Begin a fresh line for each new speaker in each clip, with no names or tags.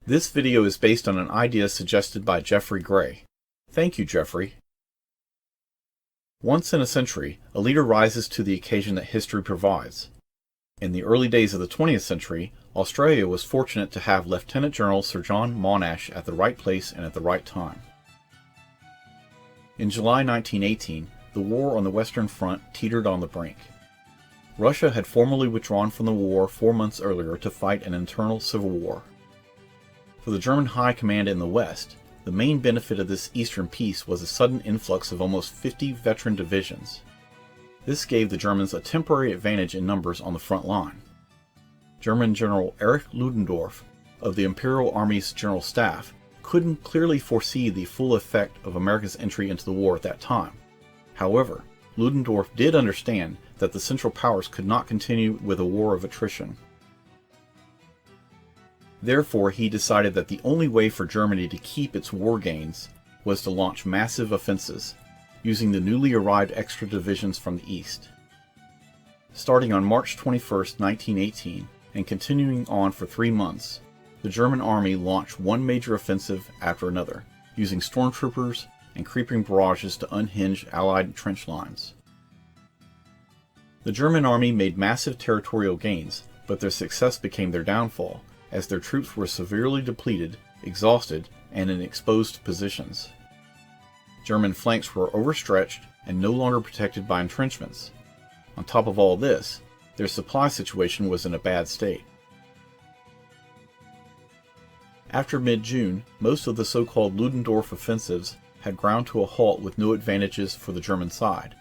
This video is based on an idea suggested by Jeffrey Gray. Thank you, Jeffrey. Once in a century, a leader rises to the occasion that history provides. In the early days of the 20th century, Australia was fortunate to have Lieutenant General Sir John Monash at the right place and at the right time. In July 1918, the war on the Western Front teetered on the brink. Russia had formally withdrawn from the war 4 months earlier to fight an internal civil war. For the German High Command in the West, the main benefit of this Eastern peace was a sudden influx of almost 50 veteran divisions. This gave the Germans a temporary advantage in numbers on the front line. German General Erich Ludendorff of the Imperial Army's General Staff couldn't clearly foresee the full effect of America's entry into the war at that time. However, Ludendorff did understand that the Central Powers could not continue with a war of attrition. Therefore, he decided that the only way for Germany to keep its war gains was to launch massive offensives, using the newly arrived extra divisions from the east. Starting on March 21, 1918, and continuing on for 3 months, the German army launched one major offensive after another, using stormtroopers and creeping barrages to unhinge Allied trench lines. The German army made massive territorial gains, but their success became their downfall, as their troops were severely depleted, exhausted, and in exposed positions. German flanks were overstretched and no longer protected by entrenchments. On top of all this, their supply situation was in a bad state. After mid-June, most of the so-called Ludendorff offensives had ground to a halt with no advantages for the German side.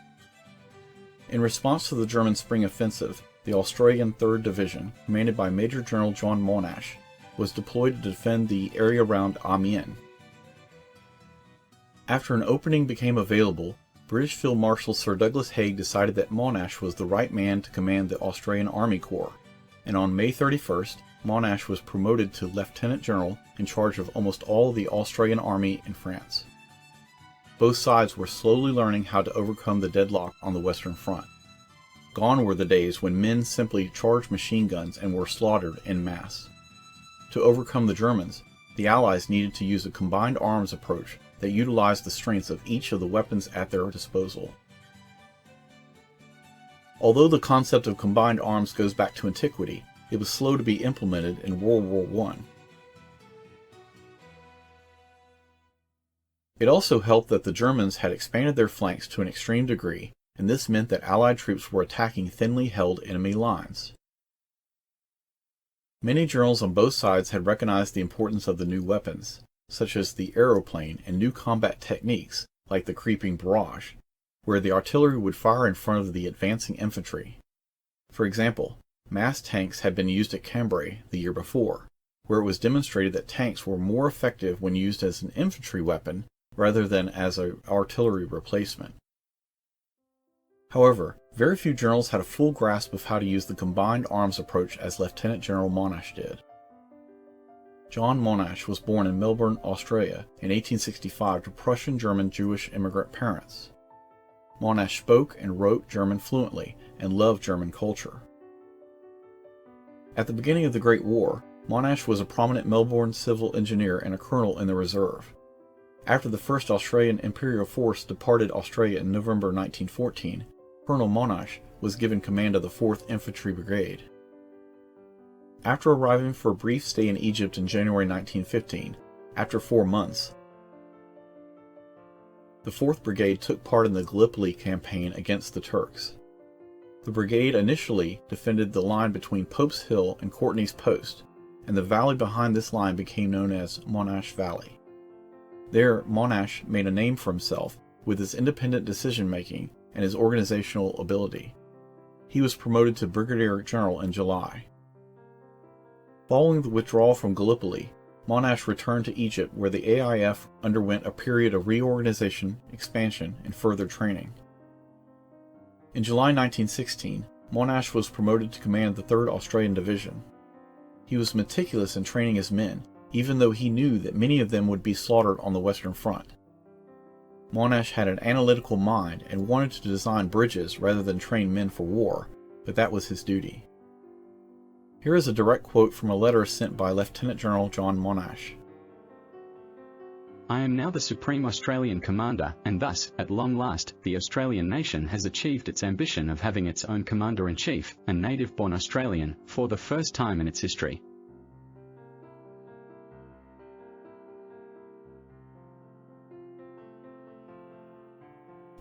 In response to the German spring offensive, the Australian 3rd Division, commanded by Major General John Monash, was deployed to defend the area around Amiens. After an opening became available, British Field Marshal Sir Douglas Haig decided that Monash was the right man to command the Australian Army Corps, and on May 31st, Monash was promoted to Lieutenant General in charge of almost all of the Australian Army in France. Both sides were slowly learning how to overcome the deadlock on the Western Front. Gone were the days when men simply charged machine guns and were slaughtered en masse. To overcome the Germans, the Allies needed to use a combined arms approach that utilized the strengths of each of the weapons at their disposal. Although the concept of combined arms goes back to antiquity, it was slow to be implemented in World War I. It also helped that the Germans had expanded their flanks to an extreme degree, and this meant that Allied troops were attacking thinly held enemy lines. Many generals on both sides had recognized the importance of the new weapons, such as the aeroplane and new combat techniques like the creeping barrage, where the artillery would fire in front of the advancing infantry. For example, mass tanks had been used at Cambrai the year before, where it was demonstrated that tanks were more effective when used as an infantry weapon rather than as an artillery replacement. However, very few generals had a full grasp of how to use the combined arms approach as Lieutenant General Monash did. John Monash was born in Melbourne, Australia in 1865 to Prussian-German Jewish immigrant parents. Monash spoke and wrote German fluently and loved German culture. At the beginning of the Great War, Monash was a prominent Melbourne civil engineer and a colonel in the reserve. After the first Australian Imperial Force departed Australia in November 1914, Colonel Monash was given command of the 4th Infantry Brigade. After arriving for a brief stay in Egypt in January 1915, after 4 months, the 4th Brigade took part in the Gallipoli campaign against the Turks. The brigade initially defended the line between Pope's Hill and Courtney's Post, and the valley behind this line became known as Monash Valley. There, Monash made a name for himself with his independent decision-making and his organizational ability. He was promoted to Brigadier General in July. Following the withdrawal from Gallipoli, Monash returned to Egypt where the AIF underwent a period of reorganization, expansion, and further training. In July 1916, Monash was promoted to command the 3rd Australian Division. He was meticulous in training his men, even though he knew that many of them would be slaughtered on the Western Front. Monash had an analytical mind and wanted to design bridges rather than train men for war, but that was his duty. Here is a direct quote from a letter sent by Lieutenant General John Monash.
I am now the Supreme Australian Commander, and thus, at long last, the Australian nation has achieved its ambition of having its own Commander-in-Chief, a native-born Australian, for the first time in its history.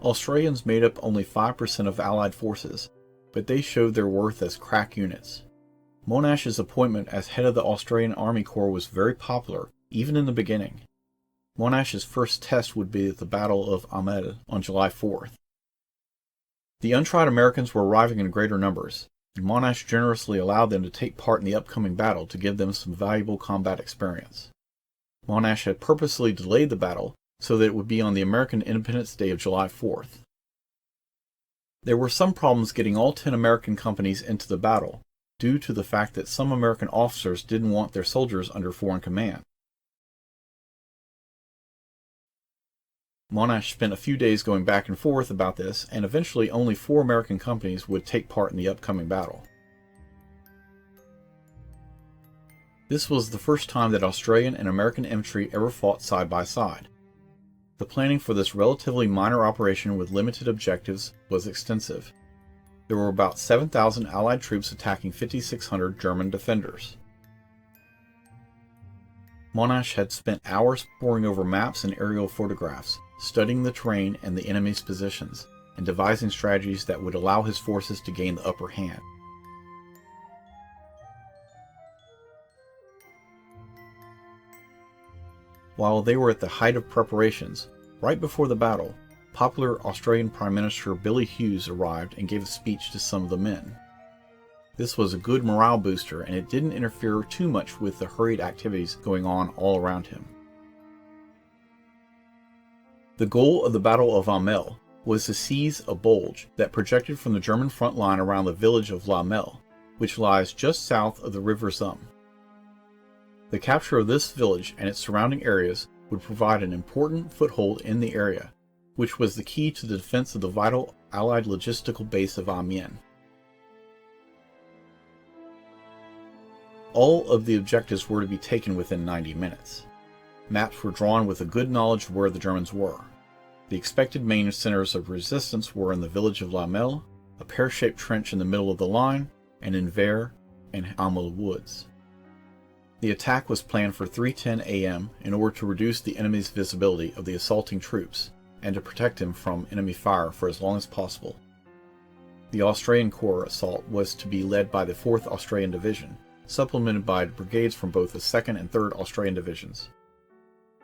Australians made up only 5% of Allied forces, but they showed their worth as crack units. Monash's appointment as head of the Australian Army Corps was very popular, even in the beginning. Monash's first test would be at the Battle of Hamel on July 4th. The untried Americans were arriving in greater numbers, and Monash generously allowed them to take part in the upcoming battle to give them some valuable combat experience. Monash had purposely delayed the battle so that it would be on the American Independence Day of July 4th. There were some problems getting all 10 American companies into the battle, due to the fact that some American officers didn't want their soldiers under foreign command. Monash spent a few days going back and forth about this, and eventually only 4 American companies would take part in the upcoming battle. This was the first time that Australian and American infantry ever fought side by side. The planning for this relatively minor operation with limited objectives was extensive. There were about 7,000 Allied troops attacking 5,600 German defenders. Monash had spent hours poring over maps and aerial photographs, studying the terrain and the enemy's positions, and devising strategies that would allow his forces to gain the upper hand. While they were at the height of preparations, right before the battle, popular Australian Prime Minister Billy Hughes arrived and gave a speech to some of the men. This was a good morale booster, and it didn't interfere too much with the hurried activities going on all around him. The goal of the Battle of Hamel was to seize a bulge that projected from the German front line around the village of Hamel, which lies just south of the River Somme. The capture of this village and its surrounding areas would provide an important foothold in the area, which was the key to the defense of the vital Allied logistical base of Amiens. All of the objectives were to be taken within 90 minutes. Maps were drawn with a good knowledge of where the Germans were. The expected main centers of resistance were in the village of Hamel, a pear-shaped trench in the middle of the line, and in Vere and Hamel woods. The attack was planned for 3:10 a.m. in order to reduce the enemy's visibility of the assaulting troops and to protect him from enemy fire for as long as possible. The Australian Corps assault was to be led by the 4th Australian Division, supplemented by brigades from both the 2nd and 3rd Australian Divisions.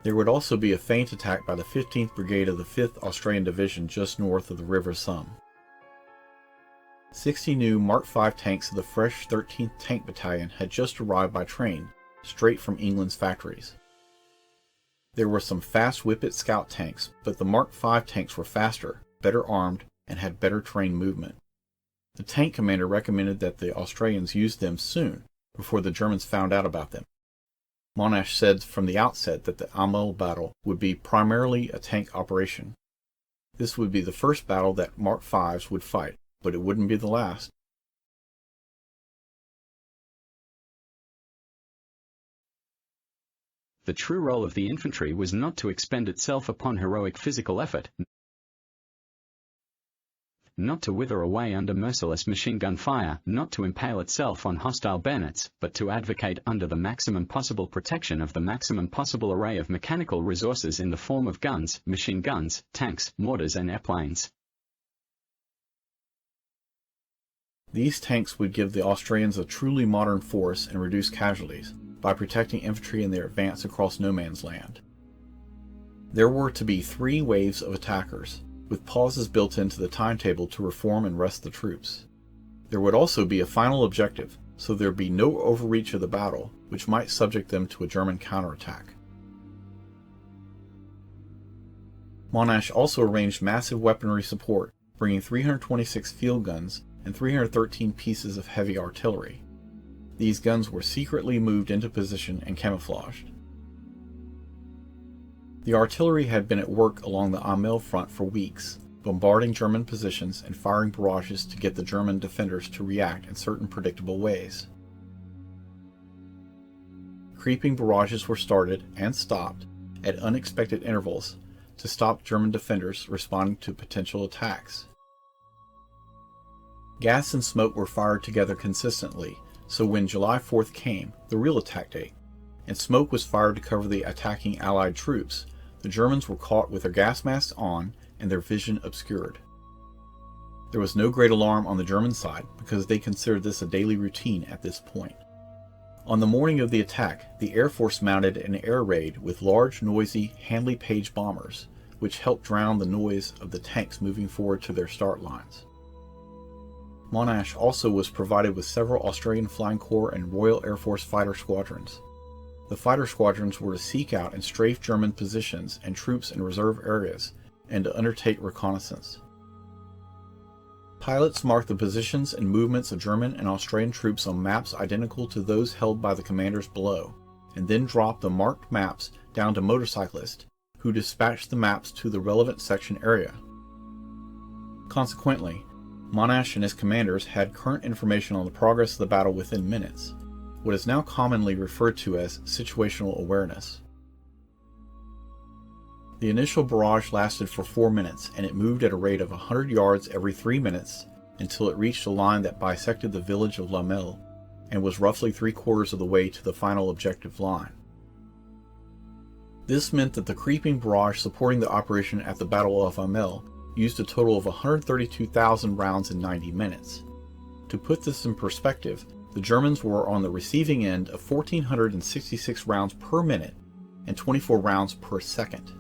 There would also be a feint attack by the 15th Brigade of the 5th Australian Division just north of the River Somme. 60 new Mark V tanks of the fresh 13th Tank Battalion had just arrived by train, straight from England's factories. There were some fast Whippet scout tanks, but the Mark V tanks were faster, better armed, and had better train movement. The tank commander recommended that the Australians use them soon, before the Germans found out about them. Monash said from the outset that the Hamel battle would be primarily a tank operation. This would be the first battle that Mark V's would fight, but it wouldn't be the last.
The true role of the infantry was not to expend itself upon heroic physical effort, not to wither away under merciless machine gun fire, not to impale itself on hostile bayonets, but to advocate under the maximum possible protection of the maximum possible array of mechanical resources in the form of guns, machine guns, tanks, mortars and airplanes.
These tanks would give the Australians a truly modern force and reduce casualties by protecting infantry in their advance across no man's land. There were to be 3 waves of attackers, with pauses built into the timetable to reform and rest the troops. There would also be a final objective, so there would be no overreach of the battle, which might subject them to a German counterattack. Monash also arranged massive weaponry support, bringing 326 field guns and 313 pieces of heavy artillery. These guns were secretly moved into position and camouflaged. The artillery had been at work along the Hamel front for weeks, bombarding German positions and firing barrages to get the German defenders to react in certain predictable ways. creeping barrages were started and stopped at unexpected intervals to stop German defenders responding to potential attacks. Gas and smoke were fired together consistently, so when July 4th came, the real attack date, and smoke was fired to cover the attacking Allied troops, the Germans were caught with their gas masks on and their vision obscured. There was no great alarm on the German side because they considered this a daily routine at this point. On the morning of the attack, the Air Force mounted an air raid with large, noisy Handley Page bombers, which helped drown the noise of the tanks moving forward to their start lines. Monash also was provided with several Australian Flying Corps and Royal Air Force fighter squadrons. The fighter squadrons were to seek out and strafe German positions and troops in reserve areas, and to undertake reconnaissance. Pilots marked the positions and movements of German and Australian troops on maps identical to those held by the commanders below, and then dropped the marked maps down to motorcyclists, who dispatched the maps to the relevant section area. Consequently, Monash and his commanders had current information on the progress of the battle within minutes, what is now commonly referred to as situational awareness. The initial barrage lasted for 4 minutes, and it moved at a rate of 100 yards every 3 minutes until it reached a line that bisected the village of Hamel and was roughly 3/4 of the way to the final objective line. This meant that the creeping barrage supporting the operation at the Battle of Hamel used a total of 132,000 rounds in 90 minutes. To put this in perspective, the Germans were on the receiving end of 1,466 rounds per minute and 24 rounds per second.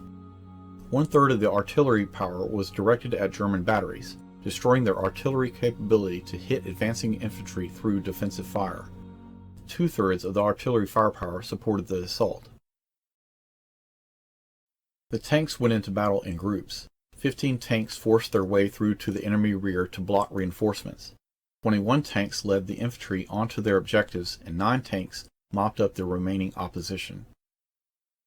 1/3 of the artillery power was directed at German batteries, destroying their artillery capability to hit advancing infantry through defensive fire. 2/3 of the artillery firepower supported the assault. The tanks went into battle in groups. 15 tanks forced their way through to the enemy rear to block reinforcements. 21 tanks led the infantry onto their objectives, and 9 tanks mopped up the remaining opposition.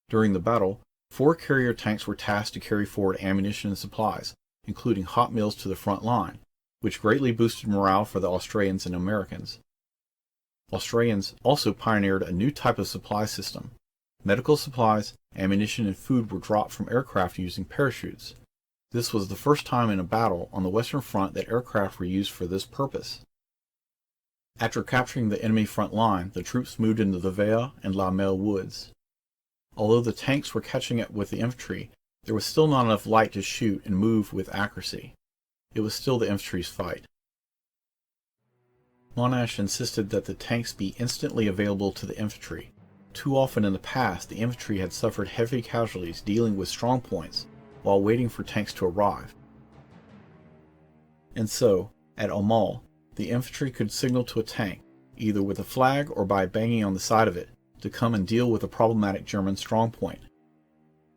During the battle, 4 carrier tanks were tasked to carry forward ammunition and supplies, including hot meals to the front line, which greatly boosted morale for the Australians and Americans. Australians also pioneered a new type of supply system. Medical supplies, ammunition, and food were dropped from aircraft using parachutes. This was the first time in a battle on the Western Front that aircraft were used for this purpose. After capturing the enemy front line, the troops moved into the Vea and La Mel woods. Although the tanks were catching up with the infantry, there was still not enough light to shoot and move with accuracy. It was still the infantry's fight. Monash insisted that the tanks be instantly available to the infantry. Too often in the past, the infantry had suffered heavy casualties dealing with strong points while waiting for tanks to arrive. And so, at Hamel, the infantry could signal to a tank, either with a flag or by banging on the side of it, to come and deal with a problematic German strongpoint.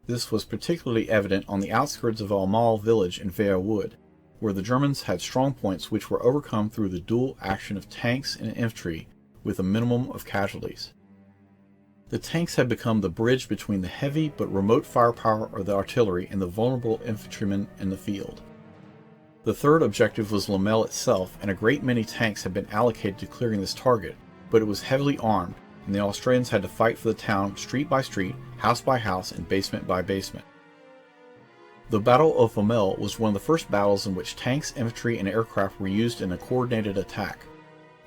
This was particularly evident on the outskirts of Hamel village in Vea Wood, where the Germans had strongpoints which were overcome through the dual action of tanks and infantry with a minimum of casualties. The tanks had become the bridge between the heavy but remote firepower of the artillery and the vulnerable infantrymen in the field. The third objective was Hamel itself, and a great many tanks had been allocated to clearing this target, but it was heavily armed, and the Australians had to fight for the town street by street, house by house, and basement by basement. The Battle of Hamel was one of the first battles in which tanks, infantry, and aircraft were used in a coordinated attack.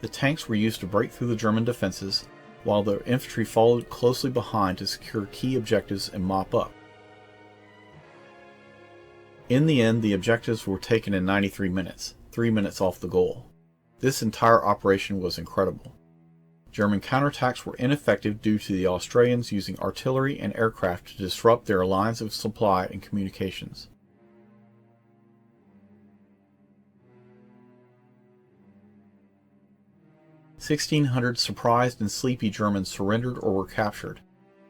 The tanks were used to break through the German defenses, while the infantry followed closely behind to secure key objectives and mop up. In the end, the objectives were taken in 93 minutes, 3 minutes off the goal. This entire operation was incredible. German counterattacks were ineffective due to the Australians using artillery and aircraft to disrupt their lines of supply and communications. "1,600 surprised and sleepy Germans surrendered or were captured.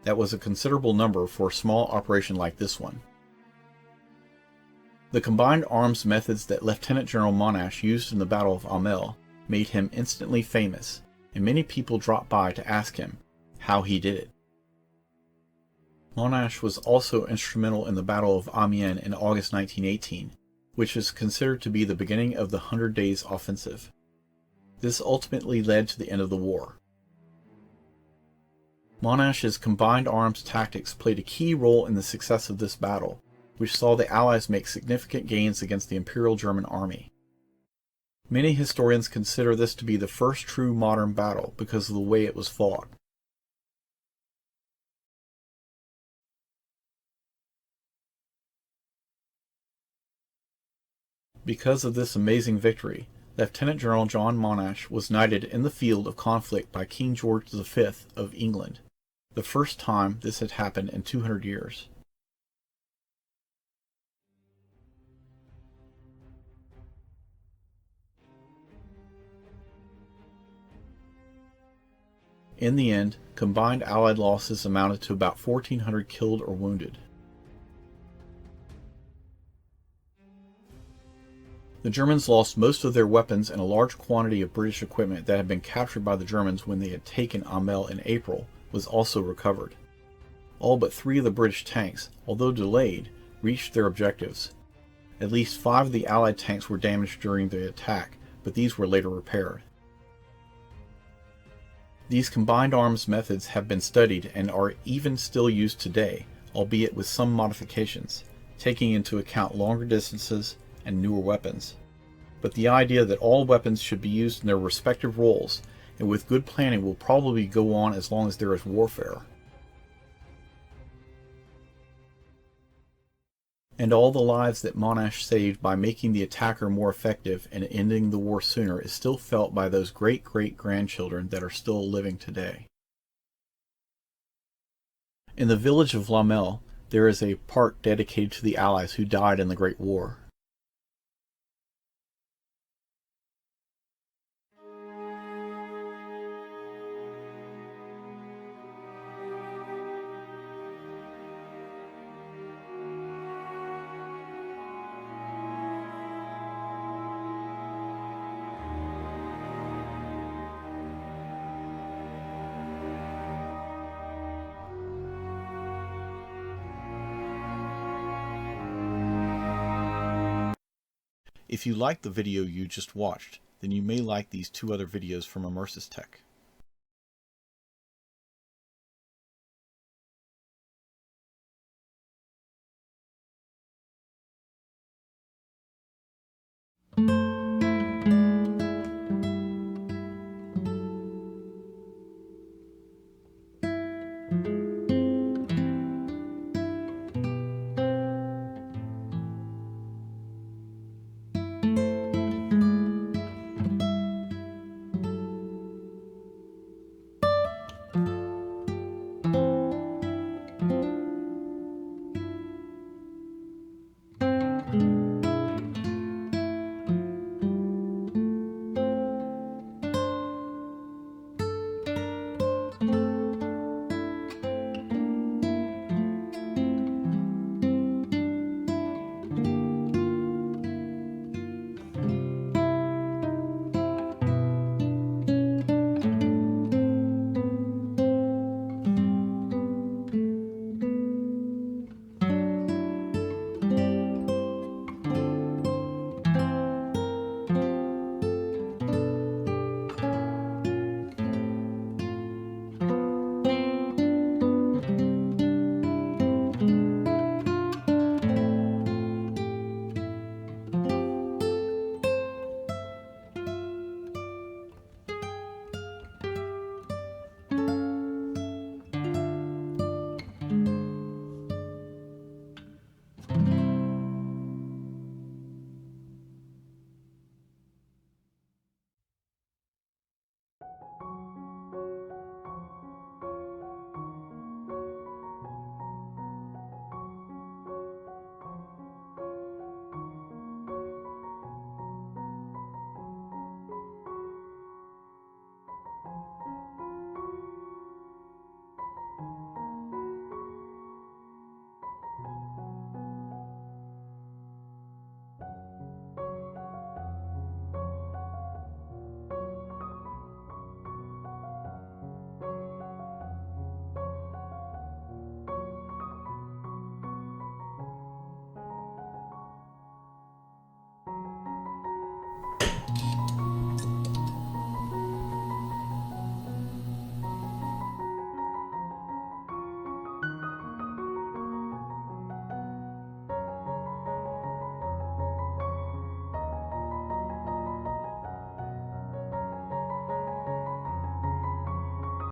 That was a considerable number for a small operation like this one. The combined arms methods that Lieutenant General Monash used in the Battle of Hamel made him instantly famous, and many people dropped by to ask him how he did it. Monash was also instrumental in the Battle of Amiens in August 1918, which is considered to be the beginning of the 100 Days Offensive. This ultimately led to the end of the war. Monash's combined arms tactics played a key role in the success of this battle, which saw the Allies make significant gains against the Imperial German army. Many historians consider this to be the first true modern battle because of the way it was fought. Because of this amazing victory, Lieutenant General John Monash was knighted in the field of conflict by King George V of England, the first time this had happened in 200 years. In the end, combined Allied losses amounted to about 1,400 killed or wounded. The Germans lost most of their weapons and a large quantity of British equipment that had been captured by the Germans when they had taken Hamel in April was also recovered. All but 3 of the British tanks, although delayed, reached their objectives. At least 5 of the Allied tanks were damaged during the attack, but these were later repaired. These combined arms methods have been studied and are even still used today, albeit with some modifications, taking into account longer distances and newer weapons. But the idea that all weapons should be used in their respective roles and with good planning will probably go on as long as there is warfare. And all the lives that Monash saved by making the attacker more effective and ending the war sooner is still felt by those great-great-grandchildren that are still living today. In the village of Hamel, there is a park dedicated to the Allies who died in the Great War. If you liked the video you just watched, then you may like these 2 other videos from EmersusTech.